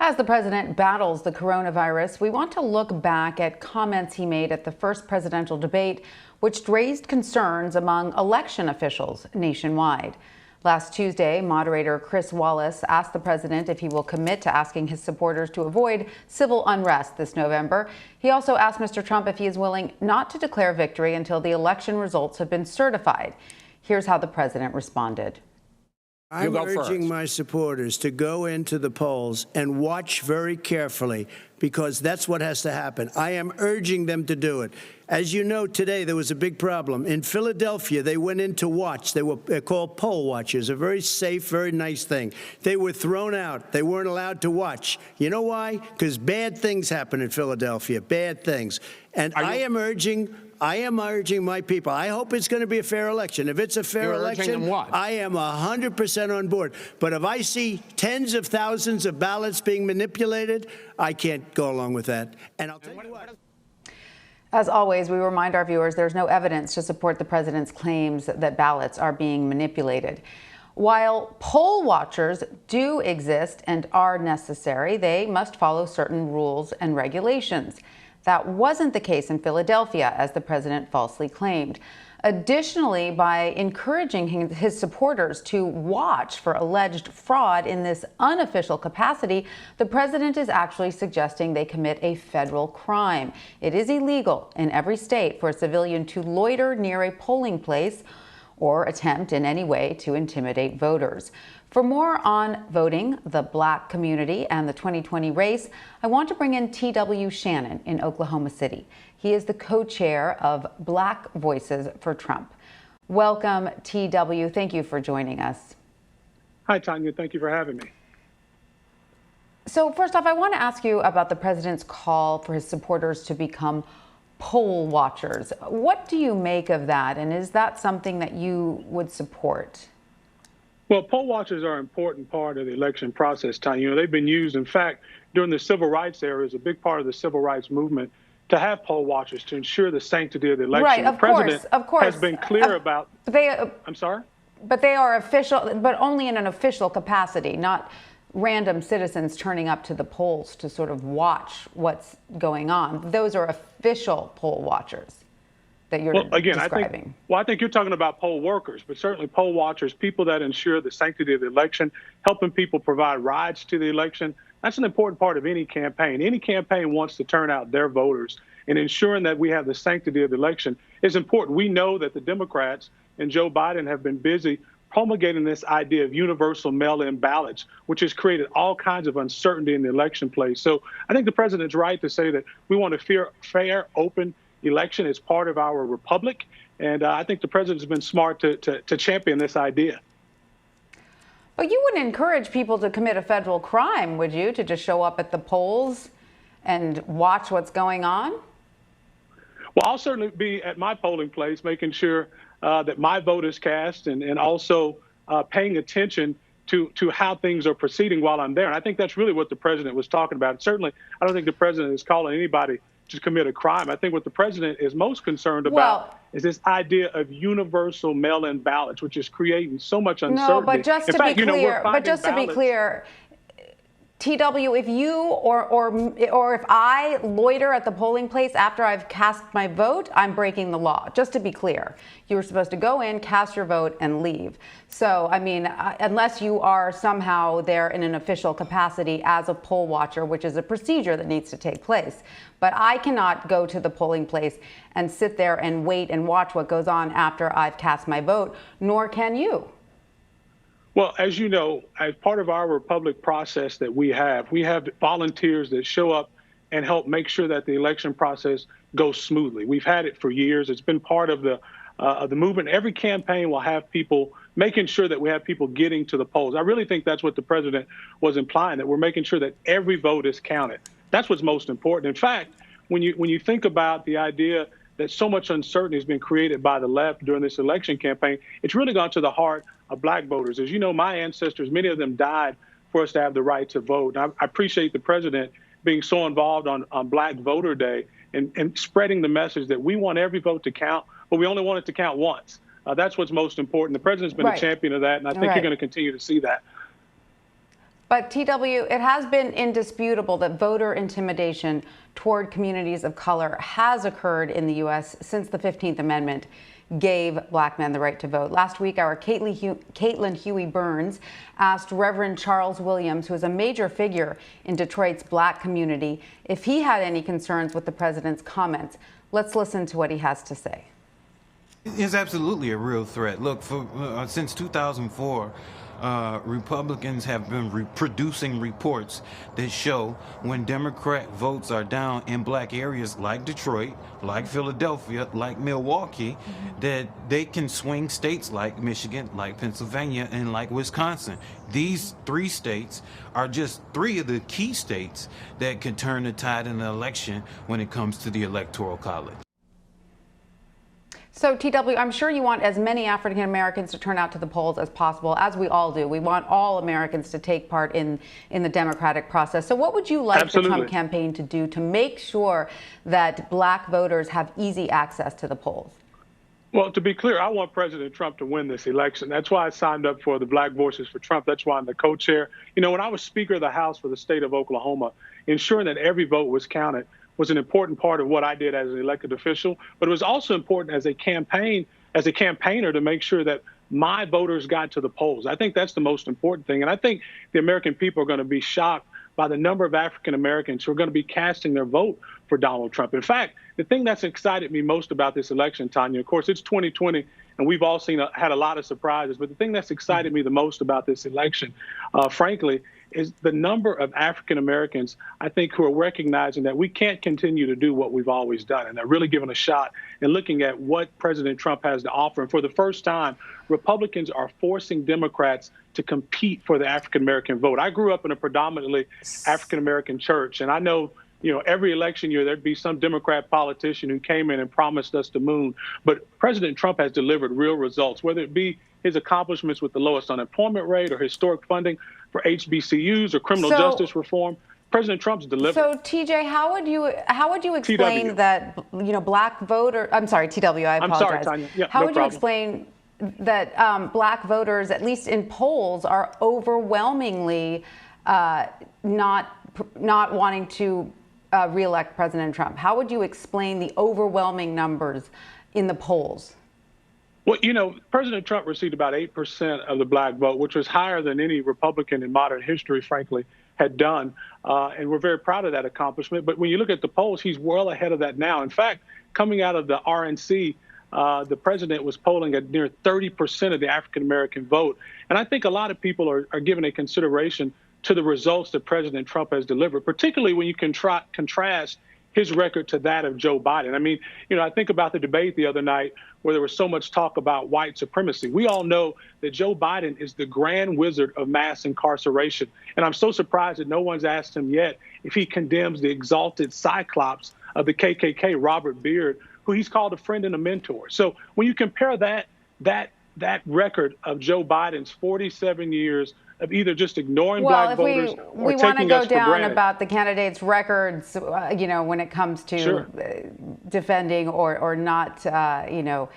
As the president battles the coronavirus, we want to look back at comments he made at the first presidential debate, which raised concerns among election officials nationwide. Last Tuesday, moderator Chris Wallace asked the president if he will commit to asking his supporters to avoid civil unrest this November. He also asked Mr. Trump if he is willing not to declare victory until the election results have been certified. Here's how the president responded. I'm urging my supporters to go into the polls and watch very carefully, because that's what has to happen. I am urging them to do it. As you know, today there was a big problem. In Philadelphia, they went in to watch. They're called poll watchers, a very safe, very nice thing. They were thrown out. They weren't allowed to watch. You know why? Because bad things happen in Philadelphia, bad things. And I am urging my people. I hope it's going to be a fair election. If it's a fair election, I am 100% on board. But if I see tens of thousands of ballots being manipulated, I can't go along with that. And I'll tell you what. As always, we remind our viewers there's no evidence to support the president's claims that ballots are being manipulated. While poll watchers do exist and are necessary, they must follow certain rules and regulations. That wasn't the case in Philadelphia, as the president falsely claimed. Additionally, by encouraging his supporters to watch for alleged fraud in this unofficial capacity, the president is actually suggesting they commit a federal crime. It is illegal in every state for a civilian to loiter near a polling place or attempt in any way to intimidate voters. For more on voting, the Black community, and the 2020 race, I want to bring in T.W. Shannon in Oklahoma City. He is the co-chair of Black Voices for Trump. Welcome, T.W. Thank you for joining us. Hi, Tanya. Thank you for having me. So first off, I want to ask you about the president's call for his supporters to become poll watchers. What do you make of that, and is that something that you would support? Well, poll watchers are an important part of the election process, Tanya. You know, they've been used, in fact, during the civil rights era, as a big part of the civil rights movement, to have poll watchers to ensure the sanctity of the election. Right, of course, has been clear about. I'm sorry? But they are official, but only in an official capacity, not random citizens turning up to the polls to sort of watch what's going on. Those are official poll watchers that you're describing. I think you're talking about poll workers, but certainly poll watchers, people that ensure the sanctity of the election, helping people provide rides to the election. That's an important part of any campaign. Any campaign wants to turn out their voters, and ensuring that we have the sanctity of the election is important. We know that the Democrats and Joe Biden have been busy promulgating this idea of universal mail-in ballots, which has created all kinds of uncertainty in the election place. So I think the president's right to say that we want a fair, open election as part of our republic. And I think the president's been smart to champion this idea. But you wouldn't encourage people to commit a federal crime, would you, to just show up at the polls and watch what's going on? Well, I'll certainly be at my polling place, making sure that my vote is cast, and also paying attention to how things are proceeding while I'm there. And I think that's really what the president was talking about. Certainly, I don't think the president is calling anybody to commit a crime. I think what the president is most concerned about is this idea of universal mail-in ballots, which is creating so much uncertainty. No, but just to be clear, TW, if you or if I loiter at the polling place after I've cast my vote, I'm breaking the law. Just to be clear, you were supposed to go in, cast your vote, and leave. So, I mean, unless you are somehow there in an official capacity as a poll watcher, which is a procedure that needs to take place. But I cannot go to the polling place and sit there and wait and watch what goes on after I've cast my vote, nor can you. Well, as you know, as part of our republic process that we have volunteers that show up and help make sure that the election process goes smoothly. We've had it for years. It's been part of the movement. Every campaign will have people making sure that we have people getting to the polls. I really think that's what the president was implying, that we're making sure that every vote is counted. That's what's most important. In fact, when you think about the idea that so much uncertainty has been created by the left during this election campaign, it's really gone to the heart of Black voters. As you know, my ancestors, many of them died for us to have the right to vote. And I appreciate the president being so involved on Black Voter Day and spreading the message that we want every vote to count, but we only want it to count once. That's what's most important. The president's been a champion of that, and I think you're going to continue to see that. But TW, it has been indisputable that voter intimidation toward communities of color has occurred in the U.S. since the 15th Amendment gave black men the right to vote. Last week, our Caitlin Huey Burns asked Reverend Charles Williams, who is a major figure in Detroit's black community, if he had any concerns with the president's comments. Let's listen to what he has to say. It's absolutely a real threat. Look, since 2004, Republicans have been producing reports that show when Democrat votes are down in black areas like Detroit, like Philadelphia, like Milwaukee, that they can swing states like Michigan, like Pennsylvania, and like Wisconsin. These three states are just three of the key states that can turn the tide in the election when it comes to the Electoral College. So, TW, I'm sure you want as many African Americans to turn out to the polls as possible, as we all do. We want all Americans to take part in the democratic process. So what would you like the Trump campaign to do to make sure that black voters have easy access to the polls? Well, to be clear, I want President Trump to win this election. That's why I signed up for the Black Voices for Trump. That's why I'm the co-chair. You know, when I was Speaker of the House for the state of Oklahoma, ensuring that every vote was counted was an important part of what I did as an elected official, but it was also important as a campaigner to make sure that my voters got to the polls. I think that's the most important thing. And I think the American people are going to be shocked by the number of African Americans who are going to be casting their vote for Donald Trump. In fact, the thing that's excited me most about this election, Tanya, of course, it's 2020, and we've all had a lot of surprises. But the thing that's excited me the most about this election, frankly, is the number of African Americans, I think, who are recognizing that we can't continue to do what we've always done. And they're really giving a shot and looking at what President Trump has to offer. And for the first time, Republicans are forcing Democrats to compete for the African American vote. I grew up in a predominantly African American church, and I know, you know, every election year there'd be some Democrat politician who came in and promised us the moon. But President Trump has delivered real results, whether it be his accomplishments with the lowest unemployment rate or historic funding for HBCUs or criminal justice reform. President Trump's delivered. So, TJ, how would you explain that, you know, black voter? I'm sorry, TW. I apologize. I'm sorry, Tanya. Yeah, how no would problem. you explain that black voters, at least in polls, are overwhelmingly not wanting to re-elect President Trump? How would you explain the overwhelming numbers in the polls? Well, you know, President Trump received about 8% of the black vote, which was higher than any Republican in modern history, frankly, had done. And we're very proud of that accomplishment. But when you look at the polls, he's well ahead of that now. In fact, coming out of the RNC, the president was polling at near 30% of the African-American vote. And I think a lot of people are giving a consideration to the results that President Trump has delivered, particularly when you contrast his record to that of Joe Biden. I mean, you know, I think about the debate the other night where there was so much talk about white supremacy. We all know that Joe Biden is the grand wizard of mass incarceration. And I'm so surprised that no one's asked him yet if he condemns the exalted cyclops of the KKK, Robert Beard, who he's called a friend and a mentor. So when you compare that record of Joe Biden's 47 years of either just ignoring black voters or taking us for granted. We want to go down about the candidates' records, you know, when it comes to defending or not, you know,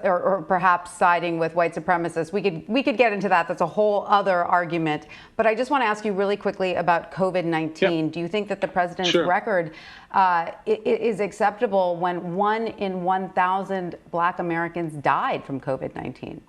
or perhaps siding with white supremacists. We could get into that. That's a whole other argument. But I just want to ask you really quickly about COVID-19. Do you think that the president's record is acceptable when 1 in 1,000 black Americans died from COVID-19?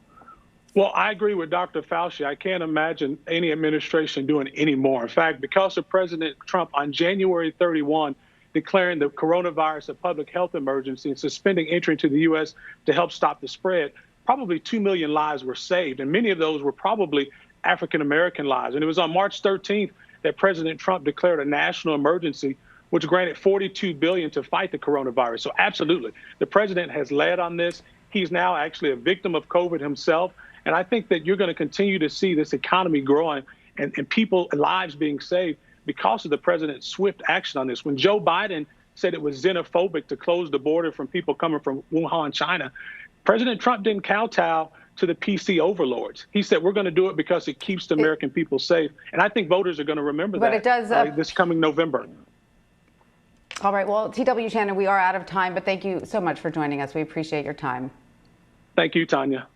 Well, I agree with Dr. Fauci. I can't imagine any administration doing any more. In fact, because of President Trump on January 31 declaring the coronavirus a public health emergency and suspending entry into the U.S. to help stop the spread, probably 2 million lives were saved. And many of those were probably African-American lives. And it was on March 13th that President Trump declared a national emergency, which granted $42 billion to fight the coronavirus. So absolutely, the president has led on this. He's now actually a victim of COVID himself. And I think that you're going to continue to see this economy growing and people lives being saved because of the president's swift action on this. When Joe Biden said it was xenophobic to close the border from people coming from Wuhan, China, President Trump didn't kowtow to the PC overlords. He said, we're going to do it because it keeps the American people safe. And I think voters are going to remember that this coming November. All right. Well, TW Shannon, we are out of time, but thank you so much for joining us. We appreciate your time. Thank you, Tanya.